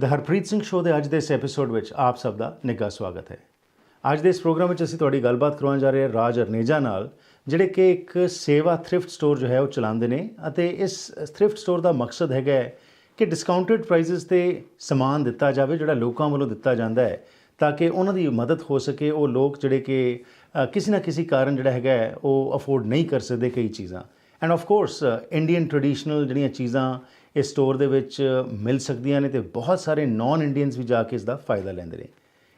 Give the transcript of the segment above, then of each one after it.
ਦ Harpreet Singh show ਦੇ ਅੱਜ ਦੇ ਇਸ ਐਪੀਸੋਡ ਵਿੱਚ ਆਪ ਸਭ ਦਾ ਨਿੱਘਾ ਸਵਾਗਤ ਹੈ। ਅੱਜ ਦੇ ਇਸ ਪ੍ਰੋਗਰਾਮ ਵਿੱਚ ਅਸੀਂ ਤੁਹਾਡੀ ਗੱਲਬਾਤ ਕਰਵਾਉਣ ਜਾ ਰਹੇ ਹਾਂ ਰਾਜ ਅਰਨੇਜਾ ਨਾਲ, ਜਿਹੜੇ ਕਿ ਇੱਕ ਸੇਵਾ ਥ੍ਰਿਫਟ ਸਟੋਰ ਜੋ ਹੈ ਉਹ ਚਲਾਉਂਦੇ ਨੇ ਅਤੇ ਇਸ ਥ੍ਰਿਫਟ ਸਟੋਰ ਦਾ ਮਕਸਦ ਹੈਗਾ ਹੈ ਕਿ ਡਿਸਕਾਊਂਟਡ ਪ੍ਰਾਈਸਿਸ 'ਤੇ ਸਮਾਨ ਦਿੱਤਾ ਜਾਵੇ ਜਿਹੜਾ ਲੋਕਾਂ ਵੱਲੋਂ ਦਿੱਤਾ ਜਾਂਦਾ ਹੈ, ਤਾਂ ਕਿ ਉਹਨਾਂ ਦੀ ਮਦਦ ਹੋ ਸਕੇ। ਉਹ ਲੋਕ ਜਿਹੜੇ ਕਿ ਕਿਸੇ ਨਾ ਕਿਸੇ ਕਾਰਨ ਜਿਹੜਾ ਹੈਗਾ ਉਹ ਅਫੋਰਡ ਨਹੀਂ ਕਰ ਸਕਦੇ ਕਈ ਚੀਜ਼ਾਂ, and of course Indian traditional ਜਿਹੜੀਆਂ ਚੀਜ਼ਾਂ ਇਸ ਸਟੋਰ ਦੇ ਵਿੱਚ ਮਿਲ ਸਕਦੀਆਂ ਨੇ, ਅਤੇ ਬਹੁਤ ਸਾਰੇ ਨਾਨ ਇੰਡੀਅਨਸ ਵੀ ਜਾ ਕੇ ਇਸ ਦਾ ਫਾਇਦਾ ਲੈਂਦੇ ਨੇ।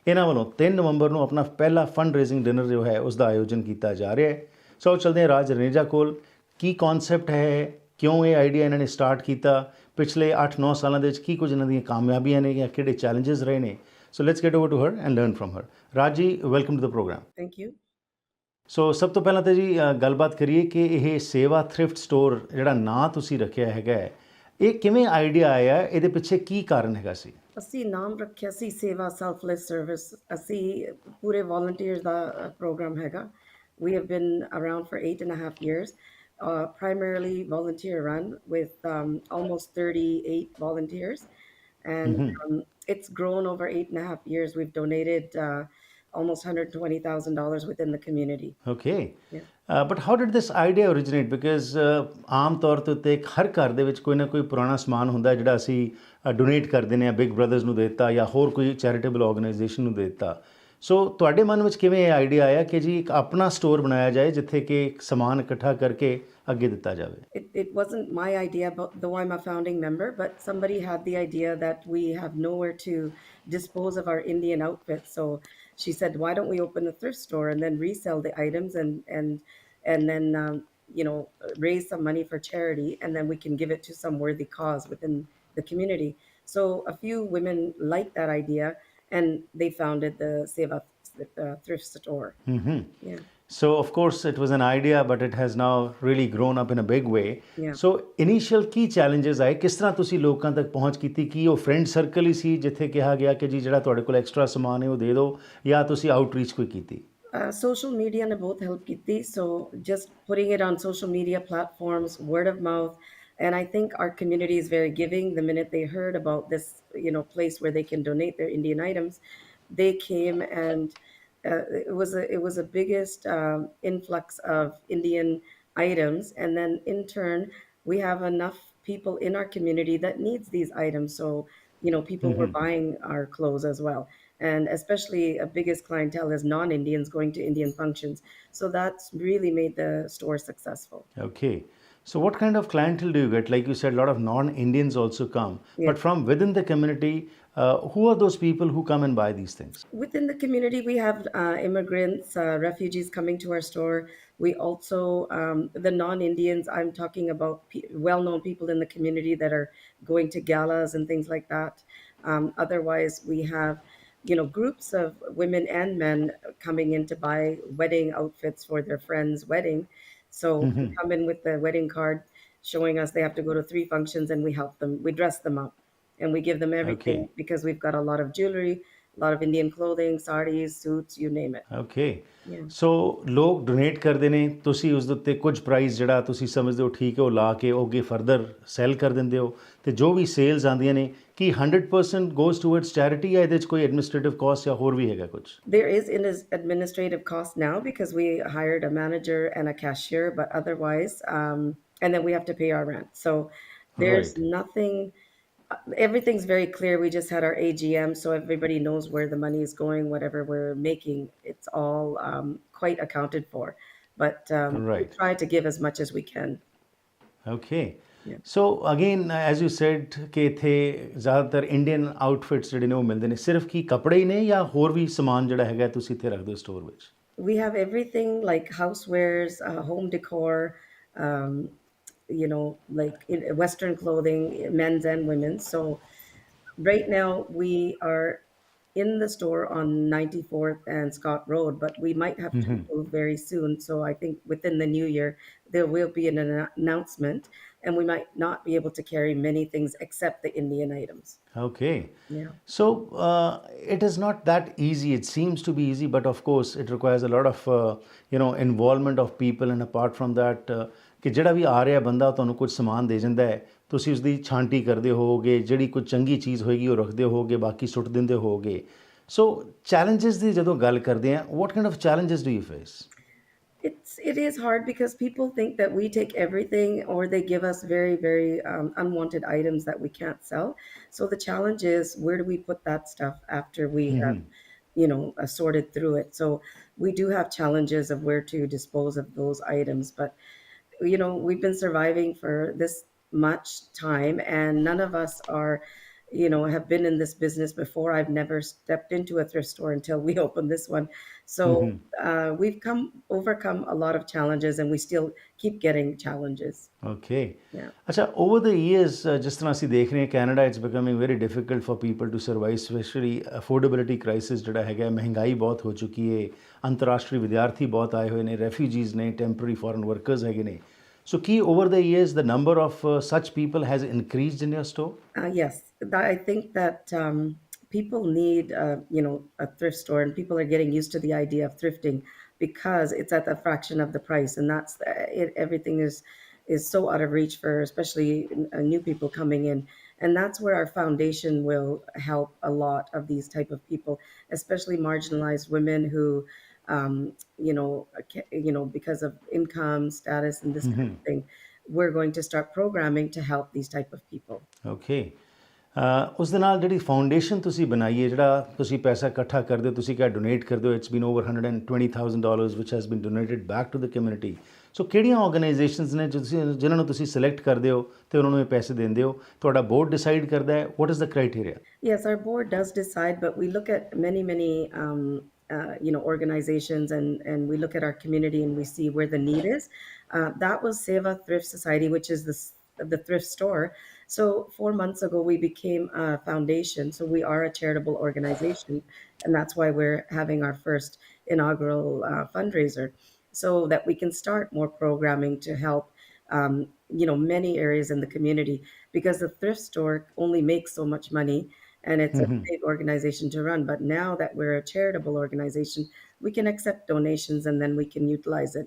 ਇਹਨਾਂ ਵੱਲੋਂ 3 ਨਵੰਬਰ ਨੂੰ ਆਪਣਾ ਪਹਿਲਾ ਫੰਡ ਰੇਜ਼ਿੰਗ ਡਿਨਰ ਜੋ ਹੈ ਉਸ ਦਾ ਆਯੋਜਨ ਕੀਤਾ ਜਾ ਰਿਹਾ ਹੈ। ਸੋ ਚਲਦੇ ਹਾਂ ਰਾਜ ਅਰਨੇਜਾ ਕੋਲ, ਕੀ ਕੌਨਸੈਪਟ ਹੈ, ਕਿਉਂ ਇਹ ਆਈਡੀਆ ਇਹਨਾਂ ਨੇ ਸਟਾਰਟ ਕੀਤਾ, ਪਿਛਲੇ 8-9 ਸਾਲਾਂ ਦੇ ਵਿੱਚ ਕੀ ਕੁਝ ਇਹਨਾਂ ਦੀਆਂ ਕਾਮਯਾਬੀਆਂ ਨੇ ਜਾਂ ਕਿਹੜੇ ਚੈਲੰਜਸ ਰਹੇ ਨੇ। So let's get over to her and learn from her. Raj ji, welcome to the program. Thank you. So ਸਭ ਤੋਂ ਪਹਿਲਾਂ ਤਾਂ ਜੀ ਗੱਲਬਾਤ ਕਰੀਏ ਕਿ ਇਹ ਸੇਵਾ ਥ੍ਰਿਫਟ ਸਟੋਰ ਜਿਹੜਾ ਨਾਂ ਤੁਸੀਂ ਰੱਖਿਆ ਹੈਗਾ, ਇਹ ਕਿਵੇਂ ਆਈਡੀਆ ਆਇਆ, ਇਹਦੇ ਪਿੱਛੇ ਕੀ ਕਾਰਨ ਹੈਗਾ ਸੀ? ਅਸੀਂ ਨਾਮ ਰੱਖਿਆ ਸੀ ਸੇਵਾ ਸੈਲਫਲੈਸ ਸਰਵਿਸ। ਅਸੀਂ ਪੂਰੇ ਵਾਲੰਟੀਅਰਸ ਦਾ ਪ੍ਰੋਗਰਾਮ ਹੈਗਾ। We have been around for 8.5 years, primarily volunteer run with almost 38 volunteers. And it's grown over 8.5 years. We've donated almost $120,000 within the community. Okay. Yeah. But how did this idea originate? Because ਆਮ ਤੌਰ ਤੇ ਉੱਤੇ ਹਰ ਘਰ ਦੇ ਵਿੱਚ ਕੋਈ ਨਾ ਕੋਈ ਪੁਰਾਣਾ ਸਮਾਨ ਹੁੰਦਾ ਜਿਹੜਾ ਅਸੀਂ ਡੋਨੇਟ ਕਰ ਦਿੰਦੇ ਹਾਂ, ਬਿਗ ਬ੍ਰਦਰਸ ਨੂੰ ਦੇ ਦਿੱਤਾ ਜਾਂ ਹੋਰ ਕੋਈ ਚੈਰੀਟੇਬਲ ਆਰਗੇਨਾਈਜੇਸ਼ਨ ਨੂੰ ਦੇ ਦਿੱਤਾ। ਸੋ ਤੁਹਾਡੇ ਮਨ ਵਿੱਚ ਕਿਵੇਂ ਇਹ ਆਈਡੀਆ ਆਇਆ ਕਿ ਜੀ ਇੱਕ ਆਪਣਾ ਸਟੋਰ ਬਣਾਇਆ ਜਾਏ ਜਿੱਥੇ ਕਿ ਸਮਾਨ ਇਕੱਠਾ ਕਰਕੇ ਅੱਗੇ ਦਿੱਤਾ ਜਾਵੇ? It wasn't my idea, but though I'm a founding member, but somebody had the idea that we have nowhere to dispose of our Indian outfits. So she said, why don't we open a thrift store and then resell the items and then raise some money for charity, and then we can give it to some worthy cause within the community. So a few women liked that idea and they founded the Seva thrift store. Yeah. So of course it was an idea, but it has now really grown up in a big way. Yeah. So initial Ki challenges ਆਏ, ਕਿਸ ਤਰ੍ਹਾਂ ਤੁਸੀਂ ਲੋਕਾਂ ਤੱਕ ਪਹੁੰਚ ਕੀਤੀ? ਕੀ ਉਹ friend circle ਹੀ ਸੀ ਜਿੱਥੇ ਕਿਹਾ ਗਿਆ ਕਿ ਜੀ ਜਿਹੜਾ ਤੁਹਾਡੇ ਕੋਲ ਐਕਸਟਰਾ ਸਮਾਨ ਹੈ ਉਹ ਦੇ ਦਿਓ, ਜਾਂ ਤੁਸੀਂ ਆਊਟਰੀਚ ਕੋਈ ਕੀਤੀ? Social media ਨੇ ਬਹੁਤ help ਕੀਤੀ. So just putting it on social media platforms, word of mouth. And I think our community is very giving. The minute they heard about this, place where they can donate their Indian items, they came, and it was a biggest influx of Indian items. And then in turn, we have enough people in our community that needs these items. So, people were buying our clothes as well. And especially a biggest clientele is non-Indians going to Indian functions. So that's really made the store successful. Okay. So what kind of clientele do you get? Like you said, a lot of non-Indians also come. Yeah. But from within the community, who are those people who come and buy these things? Within the community, we have immigrants, refugees coming to our store. We also, the non-Indians, I'm talking about well-known people in the community that are going to galas and things like that. Otherwise, we have, groups of women and men coming in to buy wedding outfits for their friend's wedding. So they come in with the wedding card showing us they have to go to 3 functions, and we help them. We dress them up and we give them everything. Okay. Because we've got a lot of jewelry, a lot of Indian clothing, saris, suits, you name it. Okay. Yeah. So ਲੋਕ donate ਕਰਦੇ ਨੇ, ਤੁਸੀਂ ਉਸ ਦੇ ਉੱਤੇ ਕੁਝ price ਜਿਹੜਾ ਤੁਸੀਂ ਸਮਝਦੇ ਹੋ ਠੀਕ ਹੈ ਉਹ ਲਾ ਕੇ ਉਹ ਅੱਗੇ ਫਰਦਰ ਸੈਲ ਕਰ ਦਿੰਦੇ ਹੋ, ਤੇ ਜੋ ਵੀ ਸੇਲਸ ਆਉਂਦੀਆਂ ਨੇ ਕੀ 100% goes towards charity, ਜਾਂ ਇਹਦੇ 'ਚ ਕੋਈ ਐਡਮਿਨਿਸਟ੍ਰੇਟਿਵ ਕਾਸਟ ਜਾਂ ਹੋਰ ਵੀ ਹੈਗਾ ਕੁਝ? There is an administrative cost now because we hired a manager and a cashier, but otherwise, and then we have to pay our rent. So there's Right. nothing. Everything's very clear. We just had our AGM, so everybody knows where the money is going. Whatever we're making, it's all quite accounted for. But we Right. try to give as much as we can. Okay. Yeah. So again, as you said ਕਿ ਇੱਥੇ ਜ਼ਿਆਦਾਤਰ Indian outfits ਜਿਹੜੇ ਨੇ ਉਹ ਮਿਲਦੇ ਨੇ। ਸਿਰਫ ਕੀ ਕੱਪੜੇ ਹੀ ਨੇ ਜਾਂ ਹੋਰ ਵੀ ਸਮਾਨ ਜਿਹੜਾ ਹੈਗਾ ਤੁਸੀਂ ਇੱਥੇ ਰੱਖਦੇ ਹੋ ਸਟੋਰ ਵਿੱਚ? We have everything like housewares, home decor, like Western clothing, men's and women's. So right now we are in the store on 94th and Scott Road, but we might have to move very soon. So I think within the new year, there will be an announcement, and we might not be able to carry many things except the Indian items. Okay. Yeah. So it is not that easy. It seems to be easy, but of course it requires a lot of involvement of people, and apart from that, ਕਿ ਜਿਹੜਾ ਵੀ ਆ ਰਿਹਾ ਬੰਦਾ ਤੁਹਾਨੂੰ ਕੁਝ ਸਮਾਨ ਦੇ ਜਾਂਦਾ ਹੈ, ਤੁਸੀਂ ਉਸਦੀ ਛਾਂਟੀ ਕਰਦੇ ਹੋਵੋਗੇ, ਜਿਹੜੀ ਕੋਈ ਚੰਗੀ ਚੀਜ਼ ਹੋਏਗੀ ਉਹ ਰੱਖਦੇ ਹੋਵੋਗੇ, ਬਾਕੀ ਸੁੱਟ ਦਿੰਦੇ ਹੋਵੋਗੇ। ਸੋ ਚੈਲੰਜਸ ਦੀ ਜਦੋਂ ਗੱਲ ਕਰਦੇ ਹਾਂ, what kind of challenges do you face? It is hard because people think that we take everything, or they give us very, very unwanted items that we can't sell. So the challenge is, where do we put that stuff after we have, sorted through it? So we do have challenges of where to dispose of those items. But we've been surviving for this much time, and none of us are, have been in this business before. I've never stepped into a thrift store until we opened this one. So we've overcome a lot of challenges, and we still keep getting challenges. Okay. Yeah. ਅੱਛਾ, over the years ਜਿਸ ਤਰ੍ਹਾਂ ਅਸੀਂ ਦੇਖ ਰਹੇ ਹਾਂ, Canada it's becoming very difficult for people to survive, specially affordability crisis ਜਿਹੜਾ ਹੈਗਾ, ਮਹਿੰਗਾਈ ਬਹੁਤ ਹੋ ਚੁੱਕੀ ਹੈ, ਅੰਤਰਰਾਸ਼ਟਰੀ ਵਿਦਿਆਰਥੀ ਬਹੁਤ ਆਏ ਹੋਏ ਨੇ, ਰੈਫਿਊਜੀਜ਼ ਨੇ, ਟੈਂਪਰਰੀ ਫੋਰਨ ਵਰਕਰਸ ਹੈਗੇ ਨੇ। ਸੋ ਕੀ over the years the number of such people has increased in your store? Yes, I think that people need, a thrift store, and people are getting used to the idea of thrifting because it's at a fraction of the price, and that's it. Everything is so out of reach for, especially new people coming in, and that's where our foundation will help a lot of these type of people, especially marginalized women who, because of income status and this kind of thing. We're going to start programming to help these type of people. Okay. ਉਸ ਦੇ ਨਾਲ ਜਿਹੜੀ foundation ਤੁਸੀਂ ਬਣਾਈ ਹੈ, ਜਿਹੜਾ ਤੁਸੀਂ ਪੈਸਾ ਇਕੱਠਾ ਕਰਦੇ ਹੋ, ਤੁਸੀਂ ਕਿਹਾ ਡੋਨੇਟ ਕਰਦੇ ਹੋ, ਇਟਸ ਬੀਨ ਓਵਰ $120,000 ਵਿਚ has been donated back to the community. So ਕਿਹੜੀਆਂ ਆਰਗੇਨਾਈਜੇਸ਼ਨਸ ਨੇ ਜਿਨ੍ਹਾਂ ਨੂੰ ਤੁਸੀਂ ਸਿਲੈਕਟ ਕਰਦੇ ਹੋ ਅਤੇ ਉਹਨਾਂ ਨੂੰ ਇਹ ਪੈਸੇ ਦਿੰਦੇ ਹੋ? ਤੁਹਾਡਾ ਬੋਰਡ ਡਿਸਾਈਡ ਕਰਦਾ ਹੈ? What is the criteria? Yes, our board does decide, but we look at many, many, organizations, and we look at our community, and we see where the need is. That was Seva Thrift Society, which is the thrift store. So 4 months ago, we became a foundation. So we are a charitable organization, and that's why we're having our first inaugural fundraiser, so that we can start more programming to help, many areas in the community, because the thrift store only makes so much money, and it's a big organization to run. But now that we're a charitable organization, we can accept donations, and then we can utilize it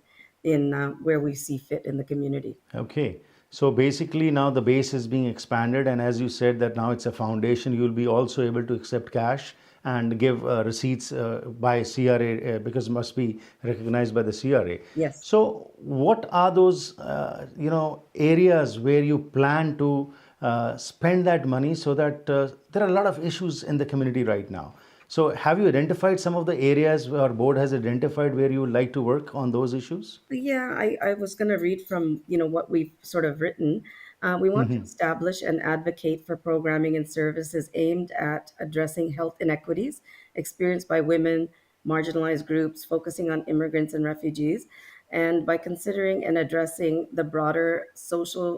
in where we see fit in the community. Okay. So basically now the base is being expanded, and as you said that now it's a foundation, you'll be also able to accept cash and give receipts by CRA, because it must be recognized by the CRA. Yes. So what are those areas where you plan to spend that money, so that there are a lot of issues in the community right now? So have you identified some of the areas our board has identified where you would like to work on those issues? Yeah, I was going to read from, what we've sort of written. We want to establish and advocate for programming and services aimed at addressing health inequities experienced by women, marginalized groups, focusing on immigrants and refugees, and by considering and addressing the broader social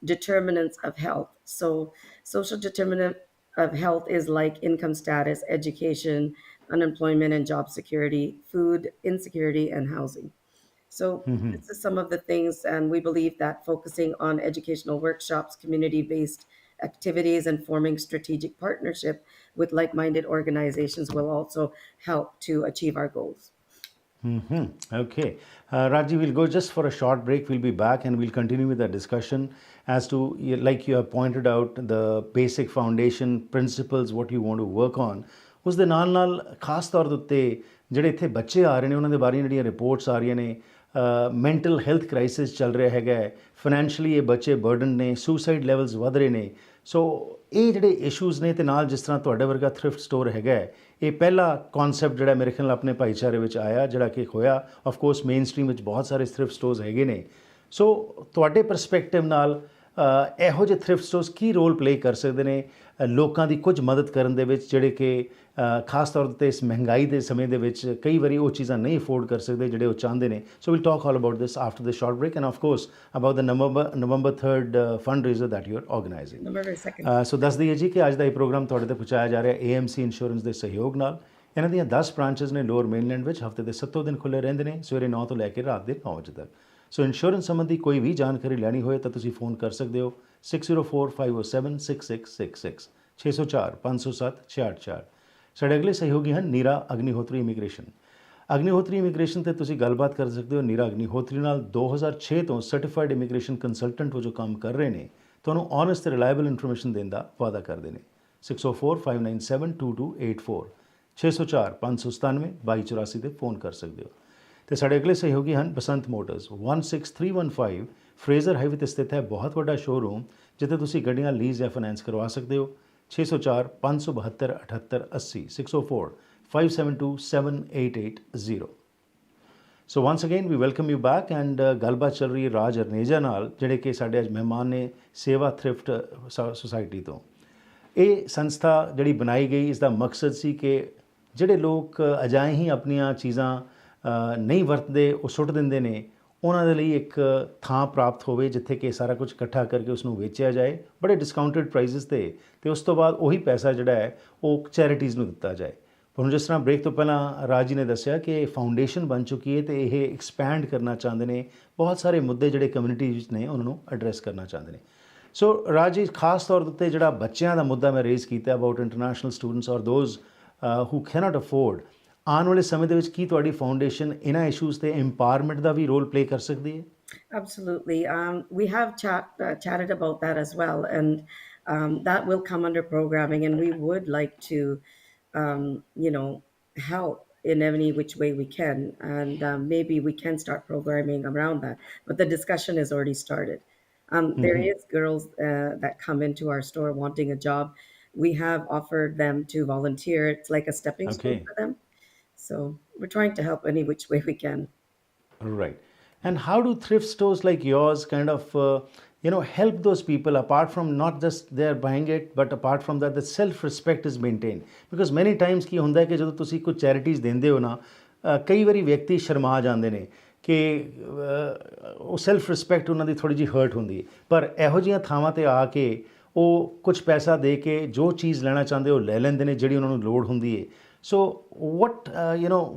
determinants of health. So, social determinant of health is like income status, education, unemployment and job security, food insecurity, and housing. So, this is some of the things, and we believe that focusing on educational workshops, community-based activities, and forming strategic partnership with like-minded organizations will also help to achieve our goals. Okay. Raji, we'll go just for a short break. We'll be back and we'll continue with the discussion as to, like you have pointed out, the basic foundation principles, what you want to work on. ਉਸ ਦੇ ਨਾਲ ਖਾਸ ਤੌਰ ਦੇ ਉੱਤੇ ਜਿਹੜੇ ਇੱਥੇ ਬੱਚੇ ਆ ਰਹੇ ਨੇ, ਉਹਨਾਂ ਦੇ ਬਾਰੇ ਜਿਹੜੀਆਂ ਰਿਪੋਰਟਸ ਆ ਰਹੀਆਂ ਨੇ, ਮੈਂਟਲ ਹੈਲਥ ਕ੍ਰਾਈਸਿਸ ਚੱਲ ਰਿਹਾ ਹੈਗਾ, ਫਾਈਨੈਂਸ਼ੀਅਲੀ ਇਹ ਬੱਚੇ ਬਰਡਨ ਨੇ, ਸੁਸਾਈਡ ਲੈਵਲਸ ਵਧ ਰਹੇ ਨੇ। ਸੋ ਇਹ ਜਿਹੜੇ ਇਸ਼ੂਜ਼ ਨੇ, ਅਤੇ ਨਾਲ ਜਿਸ ਤਰ੍ਹਾਂ ਤੁਹਾਡੇ ਵਰਗਾ ਥ੍ਰਿਫਟ ਸਟੋਰ ਹੈਗਾ, ਇਹ ਪਹਿਲਾ ਕਨਸੈਪਟ ਜਿਹੜਾ ਮੇਰੇ ਖਿਆਲ ਆਪਣੇ ਭਾਈਚਾਰੇ ਵਿੱਚ ਆਇਆ, ਜਿਹੜਾ ਕਿ ਹੋਇਆ। ਆਫ ਕੋਰਸ ਮੇਨ ਸਟਰੀਮ ਵਿੱਚ ਬਹੁਤ ਸਾਰੇ ਥ੍ਰਿਫਟ ਸਟੋਰਸ ਹੈਗੇ ਨੇ। ਸੋ ਤੁਹਾਡੇ ਪਰਸਪੈਕਟਿਵ ਨਾਲ ਇਹੋ ਜਿਹੇ ਥ੍ਰਿਫਟ ਸਟੋਰਸ ਕੀ ਰੋਲ ਪਲੇ ਕਰ ਸਕਦੇ ਨੇ ਲੋਕਾਂ ਦੀ ਕੁਝ ਮਦਦ ਕਰਨ ਦੇ ਵਿੱਚ, ਜਿਹੜੇ ਕਿ ਖਾਸ ਤੌਰ 'ਤੇ ਇਸ ਮਹਿੰਗਾਈ ਦੇ ਸਮੇਂ ਦੇ ਵਿੱਚ ਕਈ ਵਾਰੀ ਉਹ ਚੀਜ਼ਾਂ ਨਹੀਂ ਅਫੋਰਡ ਕਰ ਸਕਦੇ ਜਿਹੜੇ ਉਹ ਚਾਹੁੰਦੇ ਨੇ? So we'll talk all about this after the short break, and of course about the November 3rd fundraiser that you are organizing. So ਦੱਸ ਦਈਏ ਜੀ ਕਿ ਅੱਜ ਦਾ ਇਹ ਪ੍ਰੋਗਰਾਮ ਤੁਹਾਡੇ 'ਤੇ ਪਹੁੰਚਾਇਆ ਜਾ ਰਿਹਾ AMC ਇੰਸ਼ੋਰੈਂਸ ਦੇ ਸਹਿਯੋਗ ਨਾਲ। ਇਹਨਾਂ ਦੀਆਂ 10 ਬ੍ਰਾਂਚਸ ਨੇ ਲੋਅਰ ਮੇਨਲੈਂਡ ਵਿੱਚ, ਹਫ਼ਤੇ ਦੇ 7 ਦਿਨ ਖੁੱਲ੍ਹੇ ਰਹਿੰਦੇ ਨੇ, ਸਵੇਰੇ 9 ਤੋਂ ਲੈ ਕੇ ਰਾਤ ਦੇ 9 ਵਜੇ ਤੱਕ। ਸੋ ਇੰਸ਼ੋਰੈਂਸ ਸੰਬੰਧੀ ਕੋਈ ਵੀ ਜਾਣਕਾਰੀ ਲੈਣੀ ਹੋਏ ਤਾਂ ਤੁਸੀਂ ਫੋਨ ਕਰ ਸਕਦੇ ਹੋ 6045076666 604 507 6666। ਸਾਡੇ ਅਗਲੇ ਸਹਿਯੋਗੀ ਹਨ ਨੀਰਾ ਅਗਨੀਹੋਤਰੀ ਇਮੀਗ੍ਰੇਸ਼ਨ। ਅਗਨੀਹੋਤਰੀ ਇਮੀਗ੍ਰੇਸ਼ਨ 'ਤੇ ਤੁਸੀਂ ਗੱਲਬਾਤ ਕਰ ਸਕਦੇ ਹੋ ਨੀਰਾ ਅਗਨੀਹੋਤਰੀ ਨਾਲ। 2006 ਤੋਂ ਸਰਟੀਫਾਈਡ ਇਮੀਗ੍ਰੇਸ਼ਨ ਕੰਸਲਟੈਂਟ ਵਜੋਂ ਕੰਮ ਕਰ ਰਹੇ ਨੇ। ਤੁਹਾਨੂੰ ਓਨੈਸਟ ਤੇ ਰਿਲਾਇਬਲ ਇਨਫੋਰਮੇਸ਼ਨ ਦੇਣ ਦਾ ਵਾਅਦਾ ਕਰਦੇ ਨੇ। 6045972284 604 597 2284 ਤੇ ਫੋਨ ਕਰ ਸਕਦੇ ਹੋ। ਤੇ ਸਾਡੇ ਅਗਲੇ ਸਹਿਯੋਗੀ ਹਨ ਬਸੰਤ ਮੋਟਰਸ 16315 ਫਰੇਜ਼ਰ ਹਾਈਵੇ ਤੇ ਸਥਿਤ ਹੈ ਬਹੁਤ ਵੱਡਾ ਸ਼ੋਰੂਮ ਜਿੱਥੇ ਤੁਸੀਂ ਗੱਡੀਆਂ ਲੀਜ਼ ਜਾਂ ਫਾਈਨੈਂਸ ਕਰਵਾ ਸਕਦੇ ਹੋ। 604 572 7880 604 572 7880। So once again we welcome you back and ਗੱਲਬਾਤ ਚੱਲ ਰਹੀ ਹੈ ਰਾਜ ਅਰਨੇਜਾ ਨਾਲ ਜਿਹੜੇ ਕਿ ਸਾਡੇ ਅੱਜ ਮਹਿਮਾਨ ਨੇ ਸੇਵਾ ਥ੍ਰਿਫਟ ਸੁਸਾਇਟੀ ਤੋਂ। ਇਹ ਸੰਸਥਾ ਜਿਹੜੀ ਬਣਾਈ ਗਈ ਇਸ ਦਾ ਮਕਸਦ ਸੀ ਕਿ ਜਿਹੜੇ ਲੋਕ ਅਜਾਏ ਹੀ ਆਪਣੀਆਂ ਚੀਜ਼ਾਂ ਨਹੀਂ ਵਰਤਦੇ ਉਹ ਸੁੱਟ ਦਿੰਦੇ ਨੇ, ਉਹਨਾਂ ਦੇ ਲਈ ਇੱਕ ਥਾਂ ਪ੍ਰਾਪਤ ਹੋਵੇ ਜਿੱਥੇ ਕਿ ਸਾਰਾ ਕੁਝ ਇਕੱਠਾ ਕਰਕੇ ਉਸ ਨੂੰ ਵੇਚਿਆ ਜਾਏ ਬੜੇ ਡਿਸਕਾਊਂਟਡ ਪ੍ਰਾਈਸਿਸ ਤੇ ਉਸ ਤੋਂ ਬਾਅਦ ਉਹੀ ਪੈਸਾ ਜਿਹੜਾ ਹੈ ਉਹ ਚੈਰਿਟੀਜ਼ ਨੂੰ ਦਿੱਤਾ ਜਾਏ। ਹੁਣ ਜਿਸ ਤਰ੍ਹਾਂ ਬ੍ਰੇਕ ਤੋਂ ਪਹਿਲਾਂ ਰਾਜ ਜੀ ਨੇ ਦੱਸਿਆ ਕਿ ਫਾਊਂਡੇਸ਼ਨ ਬਣ ਚੁੱਕੀ ਹੈ ਤੇ ਇਹ ਐਕਸਪੈਂਡ ਕਰਨਾ ਚਾਹੁੰਦੇ ਨੇ, ਬਹੁਤ ਸਾਰੇ ਮੁੱਦੇ ਜਿਹੜੇ ਕਮਿਊਨਿਟੀ ਵਿੱਚ ਨੇ ਉਹਨਾਂ ਨੂੰ ਐਡਰੈਸ ਕਰਨਾ ਚਾਹੁੰਦੇ ਨੇ। ਸੋ ਰਾਜ ਜੀ, ਖਾਸ ਤੌਰ ਉੱਤੇ ਜਿਹੜਾ ਬੱਚਿਆਂ ਦਾ ਮੁੱਦਾ ਮੈਂ ਰੇਜ਼ ਕੀਤਾ ਅਬਾਊਟ ਇੰਟਰਨੈਸ਼ਨਲ ਸਟੂਡੈਂਟਸ ਔਰ ਦੋਜ਼ ਹੂ ਕੈਨੋਟ ਅਫੋਰਡ, ਆਉਣ ਵਾਲੇ ਸਮੇਂ ਦੇ ਵਿੱਚ ਕੀ ਤੁਹਾਡੀ ਫਾਊਂਡੇਸ਼ਨ ਇਹਨਾਂ ਇਸ਼ੂਜ਼ ਤੇ ਐਮਪਾਵਰਮੈਂਟ ਦਾ ਵੀ ਰੋਲ ਪਲੇ ਕਰ ਸਕਦੀ ਹੈ? Absolutely. We have chatted about that as well, and that will come under programming. And we would like to, you know, help in any which way we can, and maybe we can start programming around that. But the discussion has already started. There is girls that come into our store wanting a job. We have offered them to volunteer. It's like a stepping stone Okay. for them. So we're trying to help any which way we can. Right. And how do thrift stores like yours kind of, help those people apart from not just they're buying it, but apart from that, the self-respect is maintained? Because many times ਕੀ ਹੁੰਦਾ ਹੈ ਕਿ ਜਦੋਂ ਤੁਸੀਂ ਕੋਈ ਚੈਰਿਟੀਜ਼ ਦਿੰਦੇ ਹੋ ਨਾ, ਕਈ ਵਾਰੀ ਵਿਅਕਤੀ ਸ਼ਰਮਾ ਜਾਂਦੇ ਨੇ ਕਿ ਉਹ ਸੈਲਫ ਰਿਸਪੈਕਟ ਉਹਨਾਂ ਦੀ ਥੋੜ੍ਹੀ ਜਿਹੀ ਹਰਟ ਹੁੰਦੀ ਹੈ, ਪਰ ਇਹੋ ਜਿਹੀਆਂ ਥਾਵਾਂ ਤੇ ਆ ਕੇ ਉਹ ਕੁਝ ਪੈਸਾ ਦੇ ਕੇ ਜੋ ਚੀਜ਼ ਲੈਣਾ ਚਾਹੁੰਦੇ ਉਹ ਲੈ ਲੈਂਦੇ ਨੇ ਜਿਹੜੀ ਉਹਨਾਂ ਨੂੰ ਲੋੜ ਹੁੰਦੀ ਹੈ। So what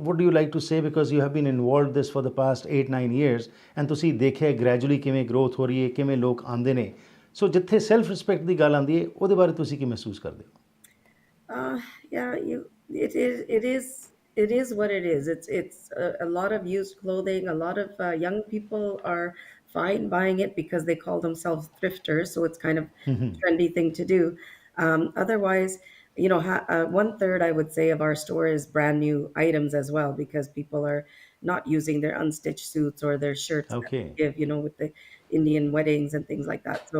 would you like to say, because you have been involved this for the past 8-9 years and ਤੁਸੀਂ ਦੇਖਿਆ ਗ੍ਰੈਜੂਅਲੀ ਕਿਵੇਂ ਗਰੋਥ ਹੋ ਰਹੀ ਹੈ, ਕਿਵੇਂ ਲੋਕ ਆਉਂਦੇ ਨੇ, ਸੋ ਜਿੱਥੇ ਸੈਲਫ ਰਿਸਪੈਕਟ ਦੀ ਗੱਲ ਆਉਂਦੀ ਹੈ ਉਹਦੇ ਬਾਰੇ ਤੁਸੀਂ ਕੀ ਮਹਿਸੂਸ ਕਰਦੇ ਹੋ? Yeah, it is what it is. It's a lot of used clothing. A lot of young people are fine buying it because they call themselves thrifters, so it's kind of trendy thing to do. Otherwise, one third I would say of our store is brand new items as well, because people are not using their unstitched suits or their shirts that we Okay. give, with the Indian weddings and things like that. So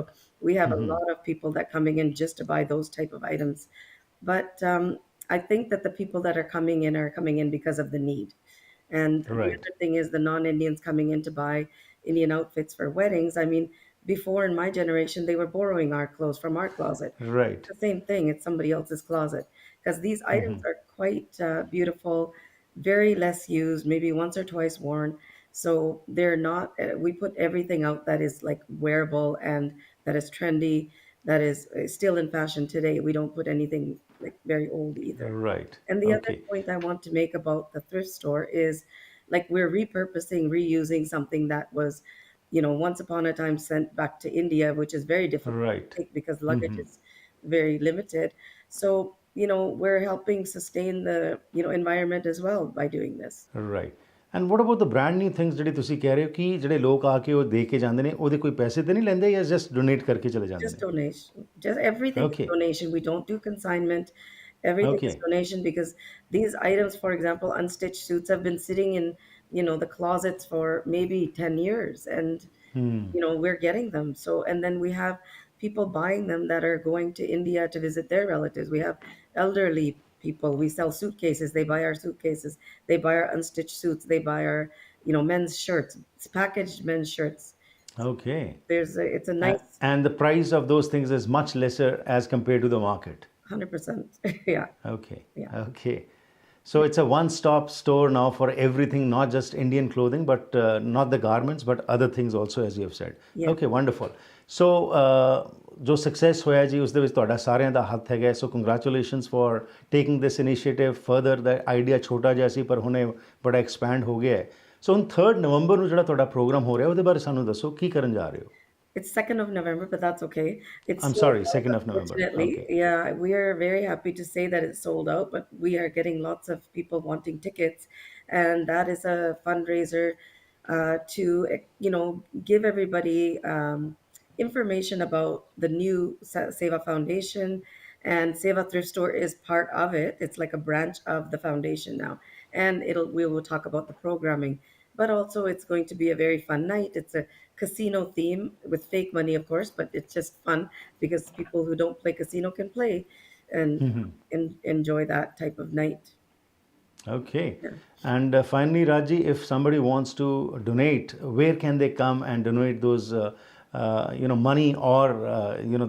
we have a lot of people that coming in just to buy those type of items. But I think that the people that are coming in because of the need. And the Right. other thing is the non-Indians coming in to buy Indian outfits for weddings. I mean, before in my generation, they were borrowing our clothes from our closet. Right. The same thing, it's somebody else's closet. Because these items are quite beautiful, very less used, maybe once or twice worn. So they're not, we put everything out that is like wearable and that is trendy, that is still in fashion today. We don't put anything like very old either. Right. And the other Okay. point I want to make about the thrift store is like we're repurposing, reusing something that was, once upon a time sent back to India, which is very difficult Right. to take because luggage is very limited. So, we're helping sustain the, environment as well by doing this. Right. And what about the brand new things ਜਿਹੜੇ ਤੁਸੀਂ ਕਹਿ ਰਹੇ ਹੋ ਕਿ ਜਿਹੜੇ ਲੋਕ ਆ ਕੇ ਉਹ ਦੇ ਕੇ ਜਾਂਦੇ ਨੇ, ਉਹਦੇ ਕੋਈ ਪੈਸੇ ਤੇ ਨਹੀਂ ਲੈਂਦੇ ਜਾਂ ਜਸਟ ਡੋਨੇਟ ਕਰਕੇ ਚਲੇ ਜਾਂਦੇ Just ਨੇ? donation. Just everything is Okay. donation. We don't do consignment. Everything is Okay. donation because these items, for example, unstitched suits have been sitting in, the closets for maybe 10 years, and we're getting them. So, and then we have people buying them that are going to India to visit their relatives. We have elderly people. We sell suitcases. They buy our suitcases. They buy our unstitched suits. They buy our, men's shirts, it's packaged men's shirts. Okay. It's a nice And the price of those things is much lesser as compared to the market. 100%. Yeah. Okay. Yeah. Okay. So it's a one-stop store now for everything, not just Indian clothing, but not the garments, but other things also, as you have said. Yeah. Okay, wonderful. So ਜੋ success ਹੋਇਆ ਜੀ ਉਸ ਦੇ ਵਿੱਚ ਤੁਹਾਡਾ ਸਾਰਿਆਂ ਦਾ ਹੱਥ ਹੈਗਾ, so congratulations for taking this initiative further. ਦਾ ਆਈਡੀਆ ਛੋਟਾ ਜਿਹਾ ਸੀ ਪਰ ਹੁਣੇ ਬੜਾ ਐਕਸਪੈਂਡ ਹੋ ਗਿਆ ਹੈ। ਸੋ ਹੁਣ 3 ਨਵੰਬਰ ਨੂੰ ਜਿਹੜਾ ਤੁਹਾਡਾ ਪ੍ਰੋਗਰਾਮ ਹੋ ਰਿਹਾ ਉਹਦੇ ਬਾਰੇ ਸਾਨੂੰ ਦੱਸੋ, ਕੀ ਕਰਨ ਜਾ ਰਹੇ ਹੋ? It's 2nd of November, but that's okay. It's I'm sold sorry, out, 2nd of November. unfortunately. Okay. Yeah, we are very happy to say that it's sold out, but we are getting lots of people wanting tickets, and that is a fundraiser to give everybody information about the new Seva Foundation. And Seva Thrift Store is part of it. It's like a branch of the foundation now. And we will talk about the programming. But also it's going to be a very fun night. It's a casino theme with fake money, of course, but it's just fun because people who don't play casino can play and enjoy that type of night. Okay. Yeah. And finally, Raji, if somebody wants to donate, where can they come and donate those, money or,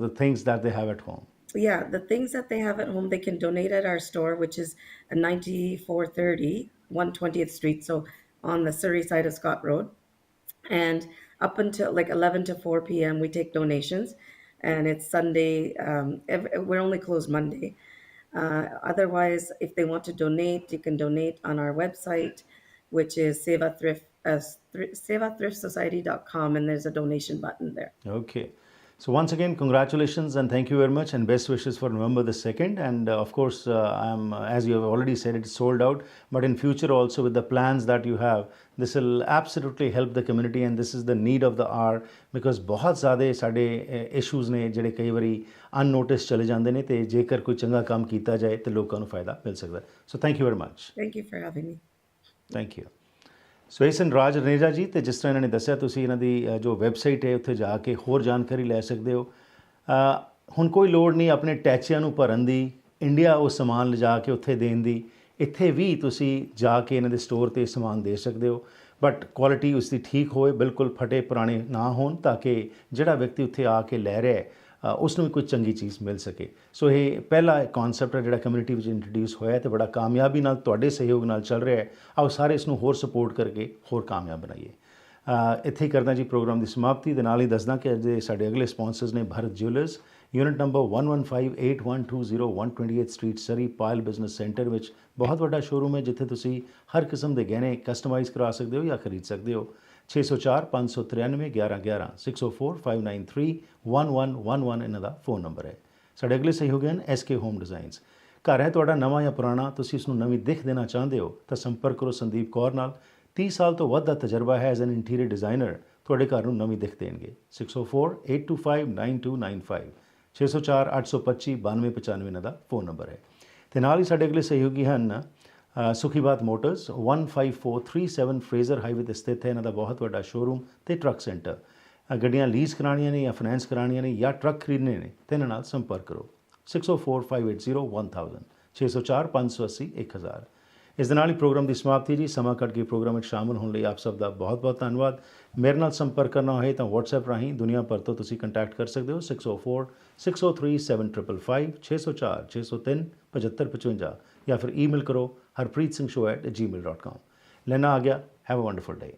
the things that they have at home? Yeah, the things that they have at home, they can donate at our store, which is 9430 120th Street. So on the Surrey side of Scott Road. And up until like 11 to 4 p.m., we take donations. And it's Sunday. We're only closed Monday. Otherwise, if they want to donate, you can donate on our website, which is SevaThriftSociety.com, and there's a donation button there. Okay. So once again, congratulations and thank you very much and best wishes for November the 2nd. And of course, as you have already said, it's sold out. But in future also with the plans that you have, this will absolutely help the community and this is the need of the hour because बहुत ज़्यादा साढ़े issues ने ਜਿਹੜੇ ਕਈ ਵਾਰੀ unnoticed ਚਲੇ ਜਾਂਦੇ ਨੇ ਤੇ ਜੇਕਰ ਕੋਈ ਚੰਗਾ ਕੰਮ ਕੀਤਾ ਜਾਏ ਤੇ ਲੋਕਾਂ ਨੂੰ ਫਾਇਦਾ ਮਿਲ ਸਕਦਾ। So thank you very much. Thank you for having me. Thank you. ਸੋ ਇਹ ਸਨ ਰਾਜ ਰਨੇਜਾ ਜੀ ਤੇ ਜਿਸ ਤਰ੍ਹਾਂ ਇਹਨਾਂ ਨੇ ਦੱਸਿਆ ਤੁਸੀਂ ਇਹਨਾਂ ਦੀ ਜੋ ਵੈਬਸਾਈਟ ਹੈ ਉੱਥੇ ਜਾ ਕੇ ਹੋਰ ਜਾਣਕਾਰੀ ਲੈ ਸਕਦੇ ਹੋ। ਹੁਣ ਕੋਈ ਲੋੜ ਨਹੀਂ ਆਪਣੇ ਟੈਚਿਆਂ ਨੂੰ ਭਰਨ ਦੀ, ਇੰਡੀਆ ਉਹ ਸਮਾਨ ਲਿਜਾ ਕੇ ਉੱਥੇ ਦੇਣ ਦੀ। ਇੱਥੇ ਵੀ ਤੁਸੀਂ ਜਾ ਕੇ ਇਹਨਾਂ ਦੇ ਸਟੋਰ 'ਤੇ ਸਮਾਨ ਦੇ ਸਕਦੇ ਹੋ ਬਟ ਕੁਆਲਿਟੀ ਉਸ ਦੀ ਠੀਕ ਹੋਵੇ, ਬਿਲਕੁਲ ਫਟੇ ਪੁਰਾਣੇ ਨਾ ਹੋਣ ਤਾਂ ਕਿ ਜਿਹੜਾ ਵਿਅਕਤੀ ਉੱਥੇ ਆ ਕੇ ਲੈ ਰਿਹਾ ਉਸ ਨੂੰ ਵੀ ਕੋਈ ਚੰਗੀ ਚੀਜ਼ ਮਿਲ ਸਕੇ। ਸੋ ਇਹ ਪਹਿਲਾ ਕਨਸੈਪਟ ਹੈ ਜਿਹੜਾ ਕਮਿਊਨਿਟੀ ਵਿੱਚ ਇੰਟਰੋਡਿਊਸ ਹੋਇਆ ਤੇ ਬੜਾ ਕਾਮਯਾਬੀ ਨਾਲ ਤੁਹਾਡੇ ਸਹਿਯੋਗ ਨਾਲ ਚੱਲ ਰਿਹਾ ਹੈ। ਆਓ ਸਾਰੇ ਇਸ ਨੂੰ ਹੋਰ ਸਪੋਰਟ ਕਰਕੇ ਹੋਰ ਕਾਮਯਾਬ ਬਣਾਈਏ। ਇੱਥੇ ਹੀ ਕਰਦਾ ਜੀ ਪ੍ਰੋਗਰਾਮ ਦੀ ਸਮਾਪਤੀ ਦੇ ਨਾਲ ਹੀ ਦੱਸਦਾ ਕਿ ਅੱਜ ਦੇ ਸਾਡੇ ਅਗਲੇ ਸਪਾਂਸਰਸ ਨੇ Bharat jewellers, unit number 1158120 128 street Surrey Payal business centre ਵਿੱਚ ਬਹੁਤ ਵੱਡਾ ਸ਼ੋਰੂਮ ਹੈ ਜਿੱਥੇ ਤੁਸੀਂ ਹਰ ਕਿਸਮ ਦੇ ਗਹਿਣੇ ਕਸਟਮਾਈਜ਼ ਕਰਾ ਸਕਦੇ ਹੋ ਜਾਂ ਖਰੀਦ ਸਕਦੇ ਹੋ। 604 593 1111 604 593 1111 ਇਹਨਾਂ ਦਾ ਫੋਨ ਨੰਬਰ ਹੈ। ਸਾਡੇ ਅਗਲੇ ਸਹਿਯੋਗੀ ਹਨ SK ਹੋਮ ਡਿਜ਼ਾਈਨਸ। ਘਰ ਹੈ ਤੁਹਾਡਾ ਨਵਾਂ ਜਾਂ ਪੁਰਾਣਾ, ਤੁਸੀਂ ਇਸ ਨੂੰ ਨਵੀਂ ਦਿੱਖ ਦੇਣਾ ਚਾਹੁੰਦੇ ਹੋ ਤਾਂ ਸੰਪਰਕ ਕਰੋ ਸੰਦੀਪ ਕੌਰ ਨਾਲ। 30 ਸਾਲ ਤੋਂ ਵੱਧ ਦਾ ਤਜਰਬਾ ਹੈ ਐਜ਼ ਐਨ ਇੰਟੀਰੀਅਰ ਡਿਜ਼ਾਈਨਰ, ਤੁਹਾਡੇ ਘਰ ਨੂੰ ਨਵੀਂ ਦਿੱਖ ਦੇਣਗੇ। 604 825 9295 604 825 9295 ਇਹਨਾਂ ਦਾ ਫੋਨ ਨੰਬਰ ਹੈ। ਤੇ ਨਾਲ ਹੀ ਸਾਡੇ ਅਗਲੇ ਸਹਿਯੋਗੀ ਹਨ ਸੁਖੀਬਾਤ ਮੋਟਰਸ 15437 ਫਰੇਜ਼ਰ ਹਾਈਵੇ 'ਤੇ ਸਥਿਤ ਹੈ। ਇਹਨਾਂ ਦਾ ਬਹੁਤ ਵੱਡਾ ਸ਼ੋਰੂਮ ਤੇ ਟਰੱਕ ਸੈਂਟਰ। ਗੱਡੀਆਂ ਲੀਜ਼ ਕਰਾਉਣੀਆਂ ਨੇ ਜਾਂ ਫਾਈਨੈਂਸ ਕਰਾਉਣੀਆਂ ਨੇ ਜਾਂ ਟਰੱਕ ਖਰੀਦਣੇ ਨੇ ਤੇ ਇਹਨਾਂ ਨਾਲ ਸੰਪਰਕ ਕਰੋ। 604 580 1000 604 580 1000। ਇਸ ਦੇ ਨਾਲ ਹੀ ਪ੍ਰੋਗਰਾਮ ਦੀ ਸਮਾਪਤੀ ਜੀ। ਸਮਾਂ ਕੱਢ ਕੇ ਪ੍ਰੋਗਰਾਮ ਵਿੱਚ ਸ਼ਾਮਲ ਹੋਣ ਲਈ ਆਪ ਸਭ ਦਾ ਬਹੁਤ ਬਹੁਤ ਧੰਨਵਾਦ। ਮੇਰੇ ਨਾਲ ਸੰਪਰਕ ਕਰਨਾ ਹੋਏ ਤਾਂ WhatsApp ਰਾਹੀਂ ਦੁਨੀਆ ਭਰ ਤੋਂ ਤੁਸੀਂ ਕੰਟੈਕਟ ਕਰ ਸਕਦੇ ਹੋ 604 603 7555 604 603 7555 ਜਾਂ ਫਿਰ ਈਮੇਲ ਕਰੋ harpreetsingh@gmail.com। ਲੈਣਾ ਆ ਗਿਆ। Have a wonderful day.